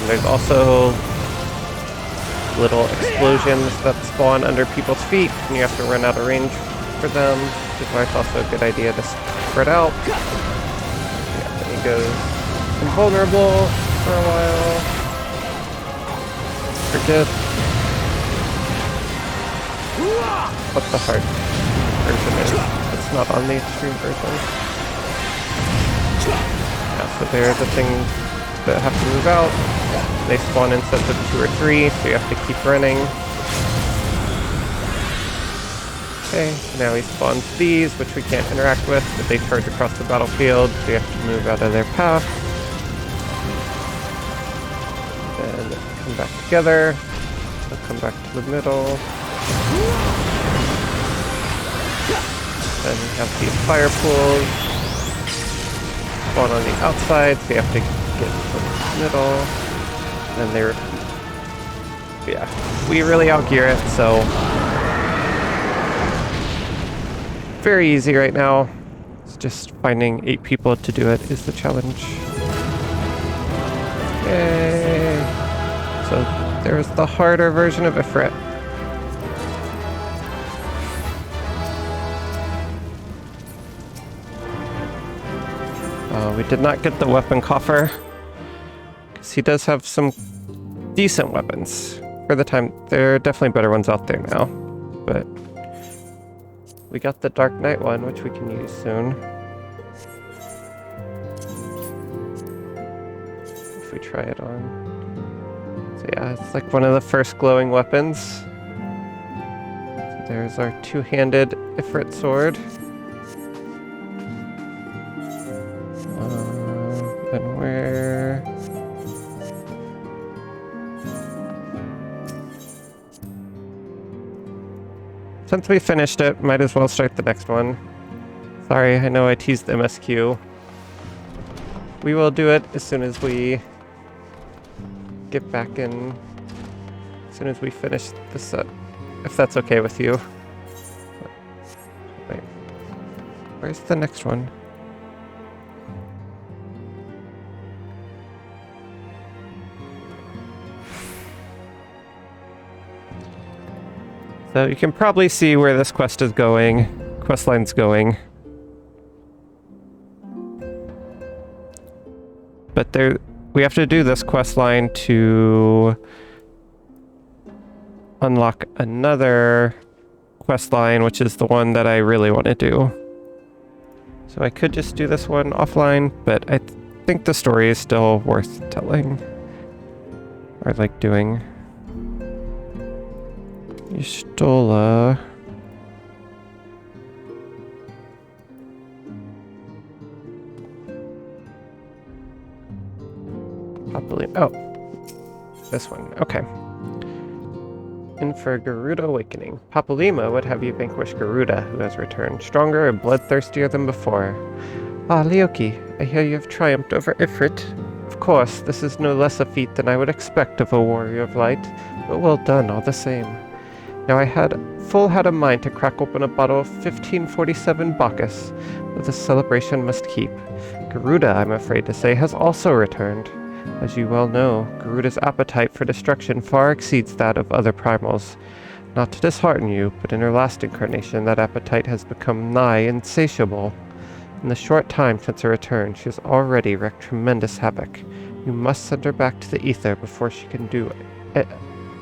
There's also little explosions that spawn under people's feet, and you have to run out of range for them, which is why it's also a good idea to spread out. Yeah, then he goes invulnerable for a while. forget what the hard version is. It's not on the extreme version. Yeah, so there are the things that have to move out. They spawn in sets of 2 or 3, so you have to keep running. Okay, now he spawns these, which we can't interact with, but they charge across the battlefield, so you have to move out of their path. Then come back together. So come back to the middle. Then we have these fire pools. Spawn on the outside, so you have to get to the middle. And they're... yeah, we really outgear it, so... very easy right now. It's just finding 8 people to do it is the challenge. Yay! So there's the harder version of Ifrit. We did not get the weapon coffer, because he does have some decent weapons. For the time, there are definitely better ones out there now, but we got the Dark Knight one, which we can use soon. If we try it on. So yeah, it's like one of the first glowing weapons. So there's our 2-handed Ifrit sword. And where... since we finished it, might as well start the next one. Sorry, I know I teased the MSQ. We will do it as soon as we get back in, as soon as we finish the set, if that's okay with you. Wait, where's the next one? So you can probably see where this quest is going, quest line's going. But there, we have to do this quest line to unlock another quest line, which is the one that I really want to do. So I could just do this one offline, but I think the story is still worth telling. Or like doing. You stole a... oh, this one. Okay. In for Garuda Awakening. Papalima would have you vanquish Garuda, who has returned, stronger and bloodthirstier than before. Ah, Leoki, I hear you have triumphed over Ifrit. Of course, this is no less a feat than I would expect of a warrior of light, but well done all the same. Now I had a mind to crack open a bottle of 1547 Bacchus, but the celebration must keep. Garuda, I'm afraid to say, has also returned. As you well know, Garuda's appetite for destruction far exceeds that of other primals. Not to dishearten you, but in her last incarnation that appetite has become nigh insatiable. In the short time since her return, she has already wreaked tremendous havoc. You must send her back to the ether before she can do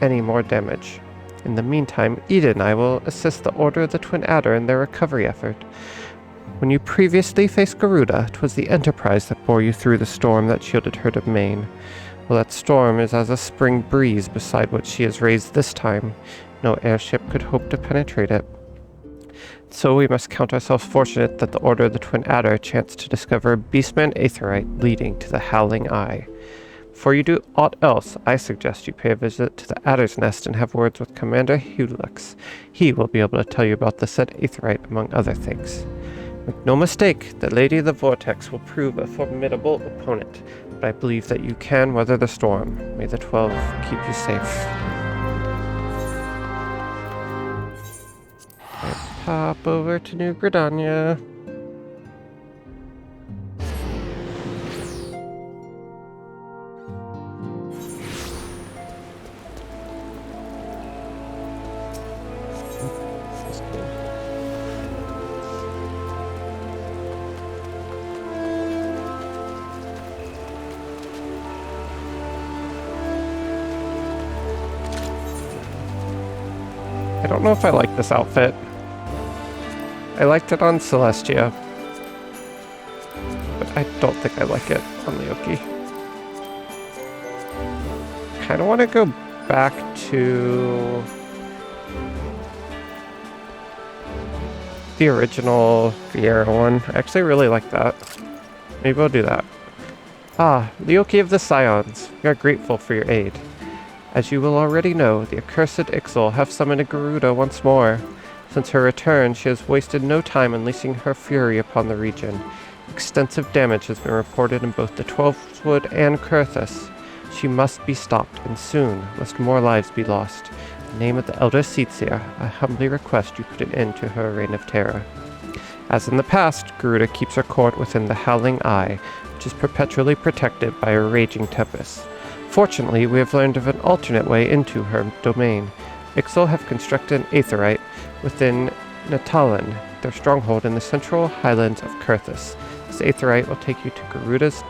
any more damage. In the meantime, Eden and I will assist the Order of the Twin Adder in their recovery effort. When you previously faced Garuda, 'twas the Enterprise that bore you through the storm that shielded her domain. Well, that storm is as a spring breeze beside what she has raised this time. No airship could hope to penetrate it. So we must count ourselves fortunate that the Order of the Twin Adder chanced to discover a Beastman Aetherite leading to the Howling Eye. Before you do aught else, I suggest you pay a visit to the Adder's Nest and have words with Commander Hulix. He will be able to tell you about the said Aetherite, among other things. Make no mistake, the Lady of the Vortex will prove a formidable opponent, but I believe that you can weather the storm. May the 12 keep you safe. Let's pop over to New Gridania. I don't know if I like this outfit. I liked it on Celestia, but I don't think I like it on Leoki. Kind of want to go back to the original Vieira one. I actually really like that. Maybe we'll do that. Ah, Leoki of the Scions, we are grateful for your aid. As you will already know, the accursed Ixal have summoned a Garuda once more. Since her return, she has wasted no time unleashing her fury upon the region. Extensive damage has been reported in both the Twelvewood and Kurthus. She must be stopped, and soon, lest more lives be lost. In the name of the Elder Seedsir, I humbly request you put an end to her reign of terror. As in the past, Garuda keeps her court within the Howling Eye, which is perpetually protected by a raging tempest. Fortunately, we have learned of an alternate way into her domain. Ixal have constructed an aetherite within Natalan, their stronghold in the central highlands of Kurthus. This aetherite will take you to Garuda's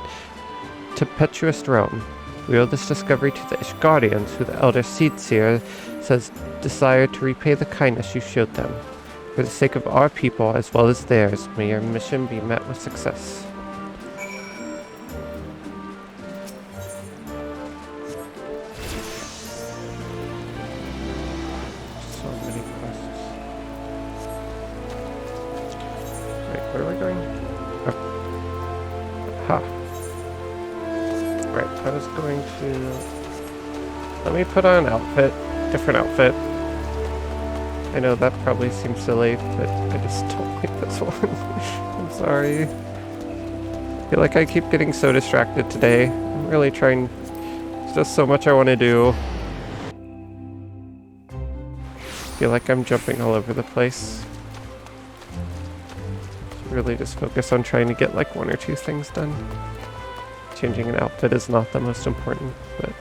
tempestuous realm. We owe this discovery to the Ishgardians, who the Elder Seedsir says desire to repay the kindness you showed them. For the sake of our people as well as theirs, may your mission be met with success. Where are we going? Oh. Ha. Right, I was going to... Let me put on an outfit. Different outfit. I know that probably seems silly, but I just don't like this one. I'm sorry. I feel like I keep getting so distracted today. I'm really trying... There's just so much I want to do. I feel like I'm jumping all over the place. Really just focus on trying to get like one or two things done. Changing an outfit is not the most important, but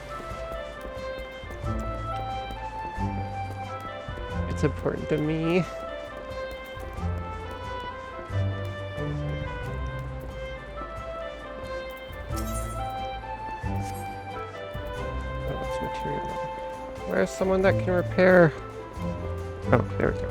it's important to me. Oh, it's material. Where's someone that can repair? Oh, there we go.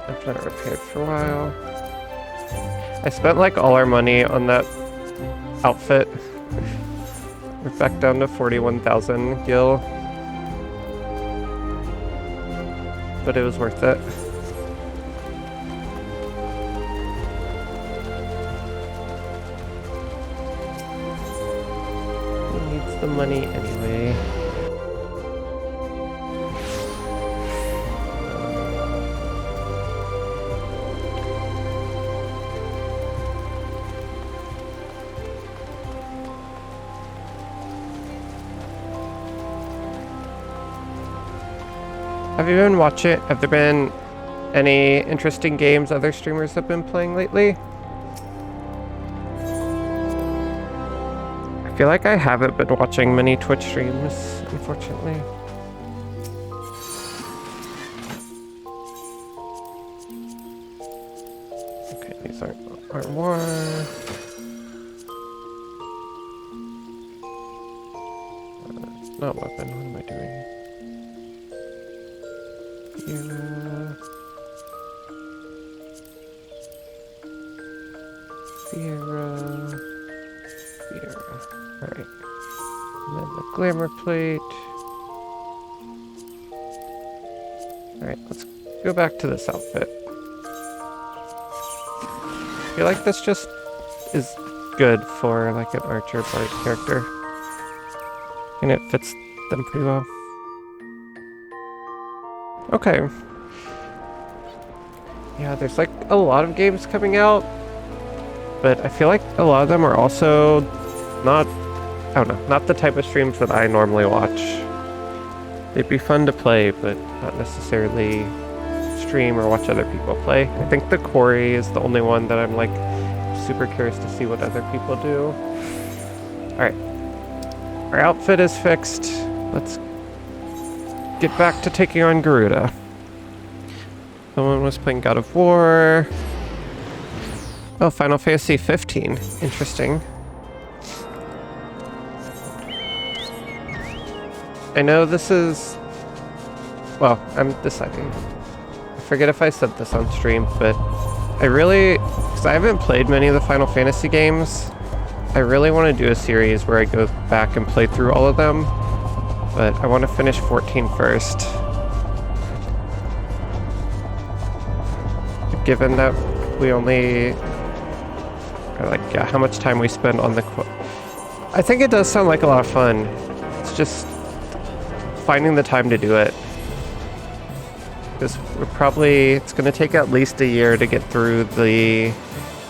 I've not repaired for a while. I spent like all our money on that outfit. We're back down to 41,000 gil. But it was worth it. Who needs the money anyway? Have you been watching? Have there been any interesting games other streamers have been playing lately? I feel like I haven't been watching many Twitch streams, unfortunately. Okay, these aren't war. Not weapon, what am I doing? Vieira. Alright. And then the glamour plate. Alright, let's go back to this outfit. I feel like this just is good for like an archer bard character. And it fits them pretty well. Okay. Yeah, there's like a lot of games coming out, but I feel like a lot of them are also not, I don't know, not the type of streams that I normally watch. They'd be fun to play, but not necessarily stream or watch other people play. I think the Quarry is the only one that I'm like super curious to see what other people do. Alright. Our outfit is fixed. Let's get back to taking on Garuda. Someone was playing God of War. Oh, Final Fantasy 15. Interesting. I know this is... Well, I'm deciding. I forget if I said this on stream, but I really... Because I haven't played many of the Final Fantasy games, I really want to do a series where I go back and play through all of them, but I want to finish 14 first. Given that we only... Like, yeah, how much time we spend on the... I think it does sound like a lot of fun. It's just finding the time to do it. Because it's going to take at least a year to get through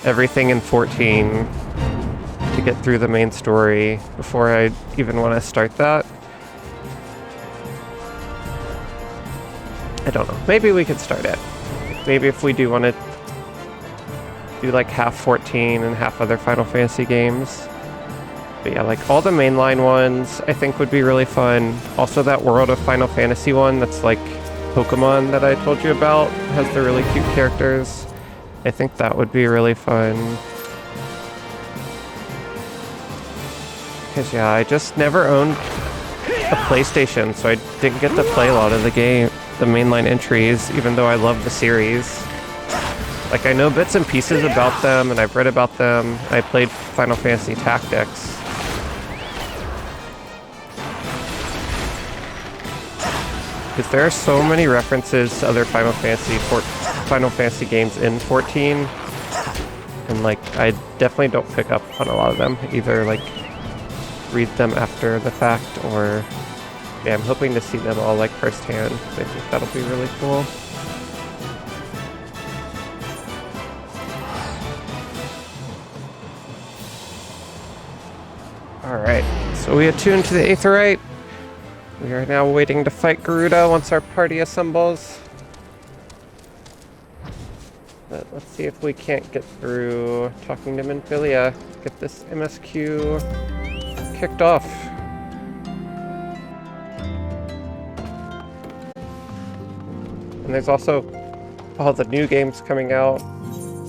everything in 14, to get through the main story before I even want to start that. I don't know. Maybe we could start it. Maybe if we do want to do like half 14 and half other Final Fantasy games. But yeah, like all the mainline ones I think would be really fun. Also that World of Final Fantasy one that's like Pokemon that I told you about has the really cute characters. I think that would be really fun. Because yeah, I just never owned a PlayStation, so I didn't get to play a lot of the mainline entries, even though I love the series. Like, I know bits and pieces about them, and I've read about them. I played Final Fantasy Tactics. Because there are so many references to other Final Fantasy games in 14. And, like, I definitely don't pick up on a lot of them. Either, like, read them after the fact, or... Yeah, I'm hoping to see them all, like, firsthand. I think that'll be really cool. Alright, so we attune to the Aetheryte. We are now waiting to fight Garuda once our party assembles. But let's see if we can't get through talking to Minfilia. Get this MSQ kicked off. And there's also all the new games coming out.